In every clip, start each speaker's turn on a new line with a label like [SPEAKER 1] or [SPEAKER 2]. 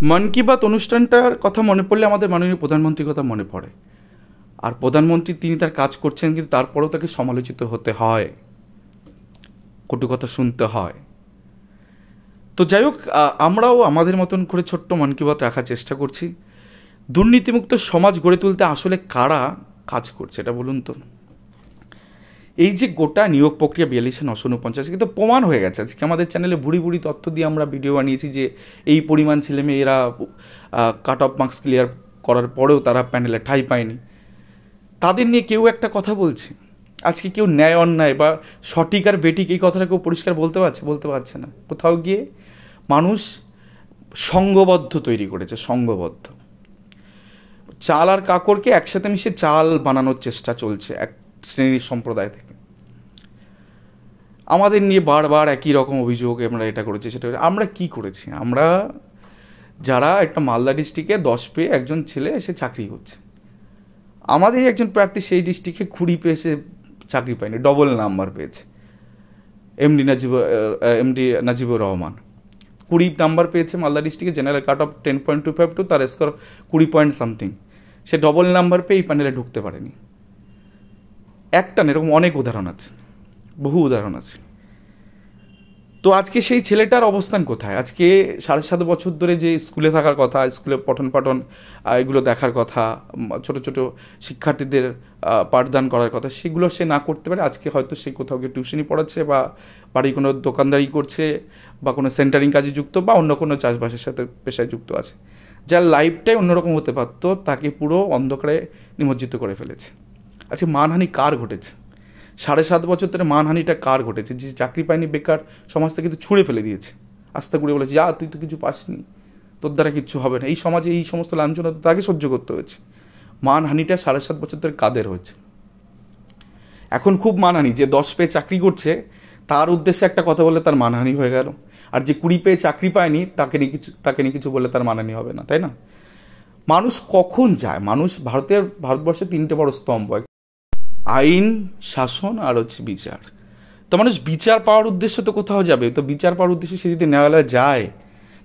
[SPEAKER 1] মন কি বাত অনুষ্ঠানটার কথা মনে পড়লে আমাদের মাননীয় প্রধানমন্ত্রীর কথা মনে পড়ে। আর প্রধানমন্ত্রী তিনি তার কাজ করছেন, কিন্তু তারপরেও তাকে সমালোচিত হতে হয়, কটু কথা শুনতে হয়। তো যাই হোক, আমরাও আমাদের মতন করে ছোট্ট মন কি বাত রাখার চেষ্টা করছি। দুর্নীতিমুক্ত সমাজ গড়ে তুলতে আসলে কারা কাজ করছে এটা বলুন তো। এই যে গোটা নিয়োগ প্রক্রিয়া 42,949 কিন্তু প্রমাণ হয়ে গেছে। আজকে আমাদের চ্যানেলে ভুড়ি ভুড়ি তথ্য দিয়ে আমরা ভিডিও বানিয়েছি যে এই পরিমাণ ছেলেমেয়েরা কাট অফ মার্কস ক্লিয়ার করার পরেও তারা প্যানেলে ঠাঁই পায়নি। তাদের নিয়ে কেউ একটা কথা বলছে। আজকে কেউ ন্যায় অন্যায় বা সঠিক আর বেঠিক এই কথাটা কেউ পরিষ্কার বলতে পারছে না। কোথাও গিয়ে মানুষ সংঘবদ্ধ তৈরি করেছে, সংঘবদ্ধ। চাল আর কাকড়কে একসাথে মিশিয়ে চাল বানানোর চেষ্টা চলছে এক শ্রেণীর সম্প্রদায় থেকে। আমাদের নিয়ে বারবার একই রকম অভিযোগ, আমরা এটা করেছি সেটা। আমরা কি করেছি? আমরা যারা একটা মালদা ডিস্ট্রিক্টে 10 পেয়ে একজন ছেলে এসে চাকরি করছে, আমাদের একজন প্রার্থী সেই ডিস্ট্রিক্টে 20 পেয়ে এসে চাকরি পায়নি, ডবল নাম্বার পেয়েছে। এমডি নাজিবুর রহমান 20 নাম্বার পেয়েছে মালদা ডিস্ট্রিক্টে, জেনারেল কাট অফ 10.252, তার স্কোর 20 পয়েন্ট সামথিং। সে ডবল নাম্বার পেয়ে এই প্যানেলে ঢুকতে পারেনি। একটা না, এরকম অনেক উদাহরণ আছে, বহু উদাহরণ আছে। তো আজকে সেই ছেলেটার অবস্থান কোথায়? আজকে 7.5 বছর ধরে যে স্কুলে থাকার কথা, স্কুলে পঠন পাঠন এগুলো দেখার কথা, ছোট ছোট শিক্ষার্থীদের পাঠদান করার কথা, সেগুলো সে না করতে পারে। আজকে হয়তো সে কোথাও গিয়ে টিউশনি পড়াচ্ছে বা বাড়ি কোনো দোকানদারি করছে বা কোনো সেন্টারিং কাজে যুক্ত বা অন্য কোনো চাষবাসের সাথে পেশায় যুক্ত আছে। যার লাইফটাই অন্যরকম হতে পারত, তাকে পুরো অন্ধকারে নিমজ্জিত করে ফেলেছে। আজকে মানহানি কার ঘটেছে? 7.5 বছর ধরে মানহানিটা কার ঘটেছে? যে চাকরি পায়নি, বেকার, সমাজ থেকে কিন্তু ছুঁড়ে ফেলে দিয়েছে, আস্তে করে বলেছে যা তুই তো কিছু পাসনি, তোর দ্বারা কিচ্ছু হবে না। এই সমাজে এই সমস্ত লাঞ্ছনা তো তাকে সহ্য করতে হয়েছে। মানহানিটা 7.5 বছর ধরে কাদের হয়েছে? এখন খুব মানহানি। যে 10 পেয়ে চাকরি করছে তার উদ্দেশ্যে একটা কথা বললে তার মানহানি হয়ে গেল, আর যে 20 পেয়ে চাকরি পায়নি তাকে নিয়ে কিছু বললে তার মানহানি হবে না, তাই না? মানুষ কখন যায়? ভারতবর্ষে 3টে বড় স্তম্ভ, আইন, শাসন আর হচ্ছে বিচার। তো মানুষ বিচার পাওয়ার উদ্দেশ্য তো কোথাও যাবে। তো বিচার পাওয়ার উদ্দেশ্যে সে যদি ন্যায়ালয়ে যায়,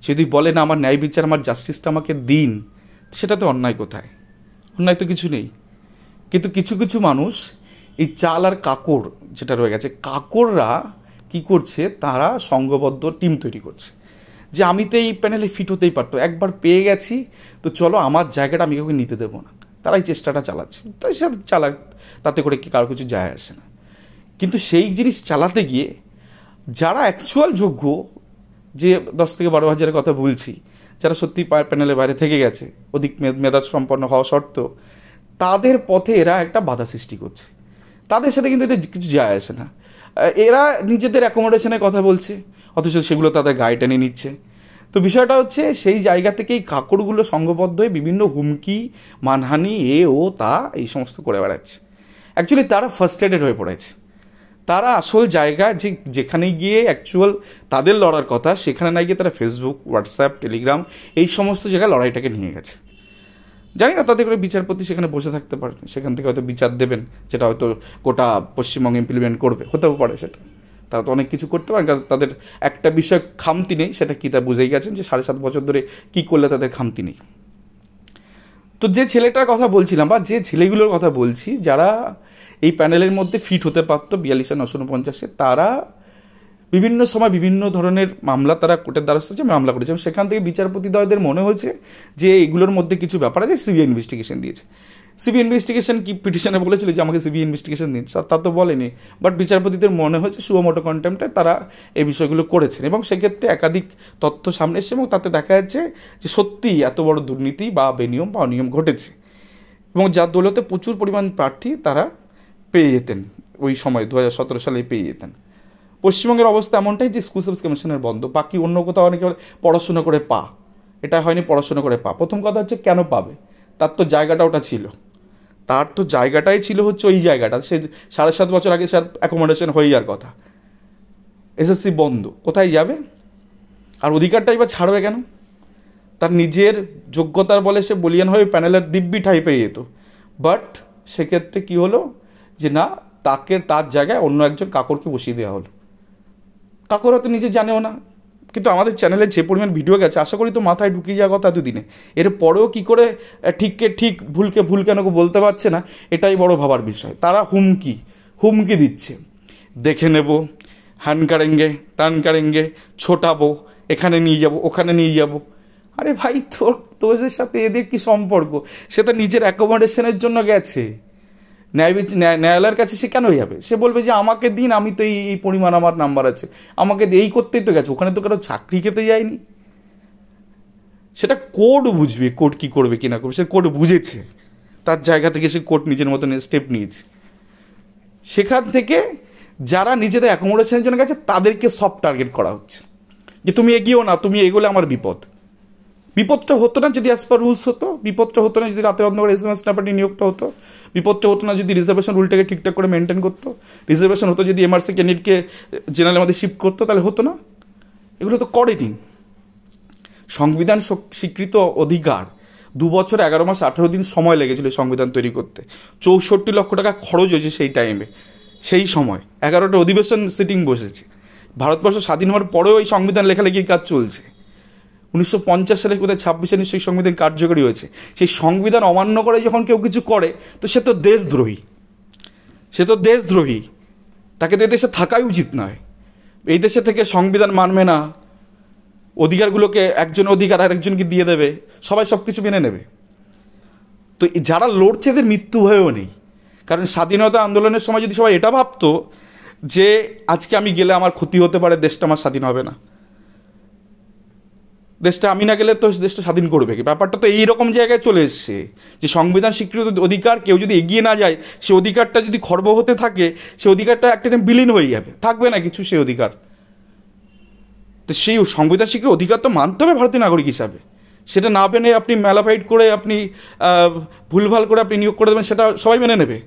[SPEAKER 1] সে যদি বলে না আমার ন্যায় বিচার, আমার জাস্টিসটা আমাকে দিন, সেটা তো অন্যায় কোথায়? অন্যায় তো কিছু নেই। কিন্তু কিছু কিছু মানুষ এই চাল আর কাকড় যেটা রয়ে গেছে, কাকড়রা কি করছে? তারা সংঘবদ্ধ টিম তৈরি করছে যে আমি তো এই প্যানেলে ফিট হতেই পারতো, একবার পেয়ে গেছি তো চলো আমার জায়গাটা আমি কাউকে নিতে দেবো না। তারাই চেষ্টাটা চালাচ্ছে। তাই সে চালাক, তাতে করে কি কারো কিছু যায় আসে না। কিন্তু সেই জিনিস চালাতে গিয়ে যারা অ্যাকচুয়াল যোগ্য, যে 10 থেকে 12 হাজারের কথা বলছি, যারা সত্যি প্যানেলের বাইরে থেকে গেছে, অধিক মেধা সম্পন্ন হওয়া সত্ত্বেও, তাদের পথে এরা একটা বাধা সৃষ্টি করছে। তাদের সাথে কিন্তু এদের কিছু যায় আসে না। এরা নিজেদের অ্যাকোমোডেশনের কথা বলছে, অথচ সেগুলো তাদের গায়ে টেনে নিচ্ছে। তো বিষয়টা হচ্ছে সেই জায়গা থেকেই কাকড়গুলো সংঘবদ্ধ হয়ে বিভিন্ন হুমকি, মানহানি, তা এই সমস্ত করে বেড়াচ্ছে। অ্যাকচুয়ালি তারা ফার্স্ট্রেটেড হয়ে পড়েছে। তারা আসল জায়গা যেখানে গিয়ে অ্যাকচুয়াল তাদের লড়ার কথা, সেখানে না গিয়ে তারা ফেসবুক, হোয়াটসঅ্যাপ, টেলিগ্রাম এই সমস্ত জায়গায় লড়াইটাকে নিয়ে গেছে। জানি না তাদের করে বিচারপতি সেখানে বসে থাকতে পারে, সেখান থেকে হয়তো বিচার দেবেন, যেটা হয়তো গোটা পশ্চিমবঙ্গে ইমপ্লিমেন্ট করবে, হতেও পারে। সেটা তারা তো অনেক কিছু করতে পারে, তাদের একটা বিষয় খামতি নেই। সেটা কি তা বুঝেই গেছেন যে 7.5 বছর ধরে কি করলে তাদের খামতি নেই। তো যে ছেলেটার কথা বলছিলাম বা যে ছেলেগুলোর কথা বলছি, যারা এই প্যানেলের মধ্যে ফিট হতে পারত 42,949, তারা বিভিন্ন সময় বিভিন্ন ধরনের মামলা তারা কোর্টের দ্বারস্থ হচ্ছে, মামলা করেছে। এবং সেখান থেকে বিচারপতিদ্বয়দের মনে হয়েছে যে এগুলোর মধ্যে কিছু ব্যাপার আছে, সিবিআই ইনভেস্টিগেশন দিয়েছে। সিবিআই ইনভেস্টিগেশন কি পিটিশনে বলেছিল যে আমাকে সিবিআই ইনভেস্টিগেশন দিন, তা তো বলেনি। বাট বিচারপতিদের মনে হয়েছে সুমোটো কন্টেম্পটে তারা এই বিষয়গুলো করেছেন, এবং সেক্ষেত্রে একাধিক তথ্য সামনে এসছে এবং তাতে দেখা যাচ্ছে যে সত্যিই এত বড় দুর্নীতি বা বেনিয়ম বা অনিয়ম ঘটেছে, এবং যার দৌলতে প্রচুর পরিমাণ প্রার্থী তারা পেয়ে যেতেন। ওই সময় 2017 সালে পেয়ে যেতেন। পশ্চিমবঙ্গের অবস্থা এমনটাই যে স্কুল সার্ভিস কমিশনের বন্ধ, বাকি অন্য কোথাও অনেকে পড়াশোনা করে পা, এটা হয়নি পড়াশোনা করে পা। প্রথম কথা হচ্ছে কেন পাবে? তার তো জায়গাটা ওটা ছিল, তার তো জায়গাটাই ছিল হচ্ছে ওই জায়গাটা। সে 7.5 বছর আগে স্যার অ্যাকোমোডেশন হয়ে যাওয়ার কথা, এসএসসি বন্ধ, কোথায় যাবে? আর অধিকারটাই বা ছাড়বে কেন? তার নিজের যোগ্যতার বলে সে বলিয়ান হয়ে প্যানেলের দিব্যি ঠাঁই পেয়ে যেত। বাট সেক্ষেত্রে কি হলো যে না, তার জায়গায় অন্য একজন কাকরকে বসিয়ে দেওয়া হলো। কাকর হয়তো নিজে জানেও না, কিন্তু আমাদের চ্যানেলে যে পরিমাণ ভিডিও গেছে আশা করি তো মাথায় ঢুকিয়ে যাওয়ার কথা এতদিনে, এর পরেও কী করে ঠিককে ঠিক ভুলকে ভুল কেন বলতে পারছে না, এটাই বড় ভাবার বিষয়। তারা হুমকি দিচ্ছে, দেখে নেব, হ্যান কারেঙ্গে তান কারেঙ্গে, ছোটাবো, এখানে নিয়ে যাব, ওখানে নিয়ে যাব। আরে ভাই, তোদের সাথে এদের কি সম্পর্ক? সে তো নিজের অ্যাকোমোডেশনের জন্য গেছে, ন্যায়ালয়ের কাছে সে কেন যাবে? সে বলবে যে আমাকে দিন, আমি তো এই পরিমাণ আমার নাম্বার আছে, আমাকে এই করতেই তো গেছে, ওখানে তো কারো চাকরি খেতে যায়নি। সেটা কোর্ট বুঝবে, কোর্ট কী করবে কি না করবে, সে কোর্ট বুঝেছে, তার জায়গা থেকে সে কোর্ট নিজের মতন স্টেপ নিয়েছে। সেখান থেকে যারা নিজেদের অ্যাকোমোডেশনের জন্য গেছে তাদেরকে সব টার্গেট করা হচ্ছে, যে তুমি এগিয়েও না, তুমি এগোলে আমার বিপদটা হতো না যদি অ্যাজ পার রুলস হতো, বিপদটা হতো না যদি রাতের অন্ধকারে SMS স্ন্যাপারটি নিয়োগটা হতো, বিপদটা হতো না যদি রিজার্ভেশন রুলটাকে ঠিকঠাক করে মেনটেন করতো, রিজার্ভেশন হতো যদি MRC ক্যান্ডিডেটকে জেনারেলের মধ্যে শিফট করতো, তাহলে হতো না। এগুলো তো করেনি। সংবিধান স্বীকৃত অধিকার 2 বছর 11 মাস 18 দিন সময় লেগেছিল সংবিধান তৈরি করতে, 64 লক্ষ টাকা খরচ হয়েছে সেই টাইমে, সেই সময় 11টা অধিবেশন সিটিং বসেছে। ভারতবর্ষ স্বাধীন হওয়ার পরেও এই সংবিধান লেখালেখির কাজ চলছে। 1950 সালে কোথায় 26শে নিশ্চয়ই সংবিধান কার্যকরী হয়েছে। সেই সংবিধান অমান্য করে যখন কেউ কিছু করে, তো সে তো দেশদ্রোহী, তাকে তো এদেশে থাকাই উচিত নয়। এই দেশে থেকে সংবিধান মানবে না, অধিকারগুলোকে একজন অধিকার আর একজনকে দিয়ে দেবে, সবাই সব কিছু মেনে নেবে। তো যারা লড়ছে এদের মৃত্যু ভয়ও নেই। কারণ স্বাধীনতা আন্দোলনের সময় যদি সবাই এটা ভাবতো যে আজকে আমি গেলে আমার ক্ষতি হতে পারে, দেশটা আমার স্বাধীন হবে না, দেশটা আমি না গেলে তো দেশটা স্বাধীন করবে কি, ব্যাপারটা তো এইরকম জায়গায় চলে এসছে যে সংবিধান স্বীকৃত অধিকার কেউ যদি এগিয়ে না যায়, সে অধিকারটা যদি খর্ব হতে থাকে, সে অধিকারটা একটা টাইম বিলীন হয়ে যাবে, থাকবে না কিছু সেই অধিকার। তো সেই সংবিধান স্বীকৃত অধিকার তো মানতে হবে ভারতীয় নাগরিক হিসাবে। সেটা না মেনে আপনি ম্যালাফাইড করে, আপনি ভুলভাল করে আপনি নিয়োগ করে দেবেন, সেটা সবাই মেনে নেবে।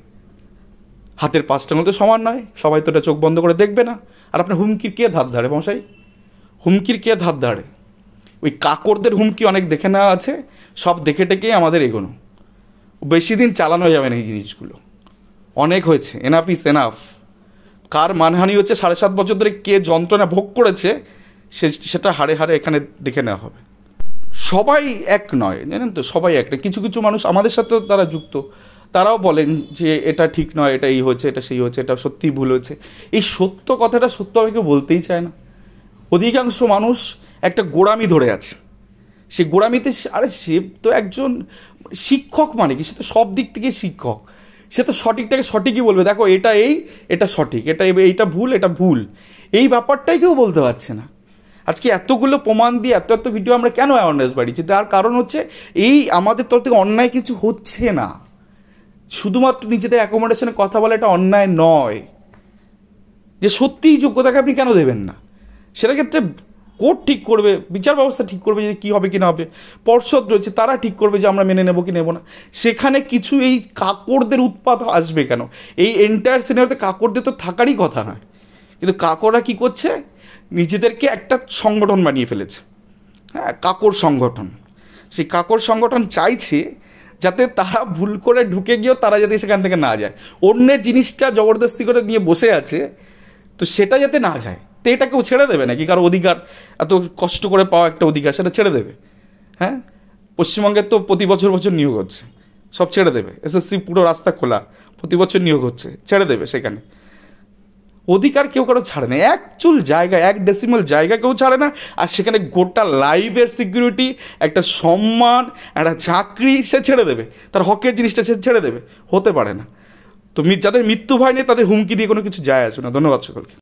[SPEAKER 1] হাতের 5টা আঙুল তো সমান নয়, সবাই তো এটা চোখ বন্ধ করে দেখবে না। আর আপনার হুমকির কে ধার ধারে মশাই? হুমকির কে ধার ধারে? ওই কাকরদের হুমকি অনেক দেখে নেওয়া আছে, সব দেখে টেকেই আমাদের এগোনো। বেশি দিন চালানো যাবে না এই জিনিসগুলো, অনেক হয়েছে, এনাফ ইজ এনাফ। কার মানহানি হচ্ছে 7.5 বছর ধরে, কে যন্ত্রণা ভোগ করেছে, সেটা হাড়ে হাড়ে এখানে দেখে নেওয়া হবে। সবাই এক নয়, জানেন তো, সবাই এক নয়। কিছু কিছু মানুষ আমাদের সাথেও তারা যুক্ত, তারাও বলেন যে এটা ঠিক নয়, এটা এই হয়েছে, এটা সেই হয়েছে, এটা সত্যিই ভুল হয়েছে। এই সত্য কথাটা সত্যভাবে কেউ বলতেই চায় না। অধিকাংশ মানুষ একটা গোঁড়ামি ধরে আছে, সে গোঁড়ামিতে, আরে সে তো একজন শিক্ষক, মানে কি, সে তো সব দিক থেকে শিক্ষক, সে তো সঠিকটাকে সঠিকই বলবে, দেখো এটা সঠিক, এইটা ভুল, এটা ভুল। এই ব্যাপারটাই কেউ বলতে পারছে না। আজকে এতগুলো প্রমাণ দিয়ে এত ভিডিও আমরা কেন অ্যাওয়ারনেস বাড়িয়েছি? তার কারণ হচ্ছে এই আমাদের তরফ থেকে অন্যায় কিছু হচ্ছে না। শুধুমাত্র নিজেদের অ্যাকোমোডেশনে কথা বলা এটা অন্যায় নয়। যে সত্যিই যোগ্যতাকে আপনি কেন দেবেন না, সেটা ক্ষেত্রে কোর্ট ঠিক করবে, বিচার ব্যবস্থা ঠিক করবে যে কী হবে কি না হবে, পর্ষদ রয়েছে তারা ঠিক করবে যে আমরা মেনে নেবো কি নেবো না। সেখানে কিছু এই কাকরদের উৎপাত আসবে কেন? এই এন্টায়ার সিনেমাতে কাকরদের তো থাকারই কথা নয়, কিন্তু কাকররা কি করছে, নিজেদেরকে একটা সংগঠন বানিয়ে ফেলেছে। হ্যাঁ, কাকর সংগঠন। সেই কাকর সংগঠন চাইছে যাতে তারা ভুল করে ঢুকে গিয়েও তারা যাতে সেখান থেকে না যায়, অন্যের জিনিসটা জবরদস্তি করে নিয়ে বসে আছে, তো সেটা যাতে না যায়। তো এটা কেউ ছেড়ে দেবে নাকি? কারো অধিকার, এত কষ্ট করে পাওয়া একটা অধিকার, সেটা ছেড়ে দেবে? হ্যাঁ, পশ্চিমবঙ্গের তো প্রতি বছর নিয়োগ হচ্ছে, সব ছেড়ে দেবে। SSC পুরো রাস্তা খোলা, প্রতি বছর নিয়োগ হচ্ছে, ছেড়ে দেবে সেখানে? অধিকার কেউ কারো ছাড়ে না, এক চুল জায়গা, 1 ডেসিমেল জায়গা কেউ ছাড়ে না। আর সেখানে গোটা লাইফের সিকিউরিটি, একটা সম্মান, একটা চাকরি সে ছেড়ে দেবে, তার হকের জিনিসটা সে ছেড়ে দেবে? হতে পারে না। তো যাদের মৃত্যু ভয় নেই তাদের হুমকি দিয়ে কোনো কিছু যায় আসে না। ধন্যবাদ সকলকে।